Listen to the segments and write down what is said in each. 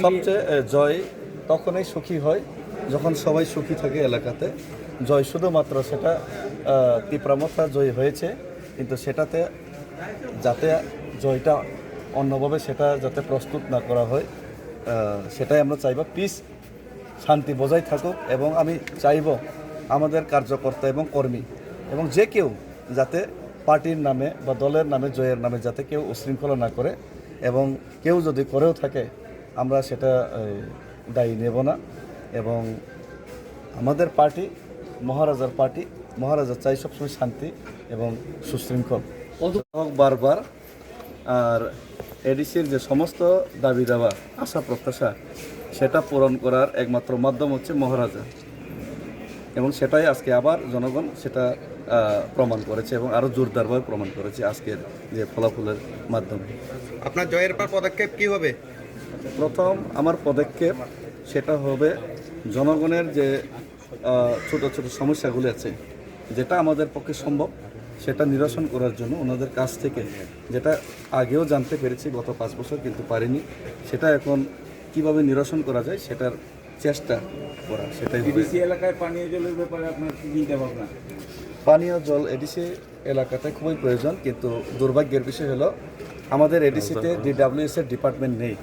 সবচেয়ে জয় তখনই সুখী হয় যখন সবাই সুখী থাকে এলাকাতে। জয় শুধুমাত্র সেটা তীব্রমতা জয় হয়েছে, কিন্তু সেটাতে যাতে জয়টা অন্যভাবে সেটা যাতে প্রস্তুত না করা হয়, সেটাই আমরা চাইব। পিস শান্তি বজায় থাকুক, এবং আমি চাইব আমাদের কার্যকর্তা এবং কর্মী এবং যে কেউ যাতে পার্টির নামে বা দলের নামে, জয়ের নামে যাতে কেউ উশৃঙ্খলা না করে, এবং কেউ যদি করেও থাকে আমরা সেটা দায়ী নেব না। এবং আমাদের পার্টি মহারাজার পার্টি, মহারাজা চাই সবসময় শান্তি এবং সুশৃঙ্খল বারবার। আর এডিসির যে সমস্ত দাবি দাবা, আশা প্রত্যাশা, সেটা পূরণ করার একমাত্র মাধ্যম হচ্ছে মহারাজা, এবং সেটাই আজকে আবার জনগণ সেটা প্রমাণ করেছে এবং আরও জোরদারভাবে প্রমাণ করেছে আজকের যে ফলাফলের মাধ্যমে। আপনার জয়ের পর পদক্ষেপ কী হবে? প্রথম আমার পদক্ষেপ সেটা হবে জনগণের যে ছোট ছোট সমস্যাগুলি আছে, যেটা আমাদের পক্ষে সম্ভব সেটা নিরসন করার জন্য ওনাদের কাছ থেকে, যেটা আগেও জানতে পেরেছি গত 5 বছর কিন্তু পারিনি, সেটা এখন কিভাবে নিরসন করা যায় সেটার চেষ্টা করা, সেটাই। এডিসি এলাকায় পানীয় জলের ব্যাপারে আপনার কি চিন্তা ভাবনা? পানীয় জল এডিসি এলাকাতে খুবই প্রয়োজন, কিন্তু দুর্ভাগ্যের বিষয় হলো আমাদের এডিসিতে DWS এর ডিপার্টমেন্ট নেই।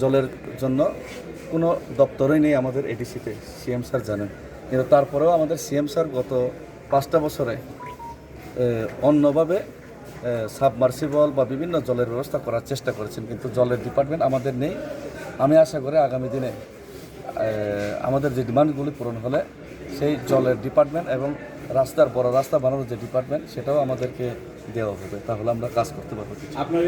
জলের জন্য কোনো দপ্তরই নেই আমাদের এডিসিতে, সিএম স্যার জানেন। কিন্তু তারপরেও আমাদের সিএম স্যার গত 5টা বছরে অন্যভাবে সাবমার্সিবল বা বিভিন্ন জলের ব্যবস্থা করার চেষ্টা করেছেন, কিন্তু জলের ডিপার্টমেন্ট আমাদের নেই। আমি আশা করি আগামী দিনে আমাদের যে ডিমান্ডগুলি পূরণ হলে সেই জলের ডিপার্টমেন্ট এবং রাস্তার বড় রাস্তা বানানোর যে ডিপার্টমেন্ট সেটাও আমাদেরকে দেওয়া হবে, তাহলে আমরা কাজ করতে পারবো। আপনার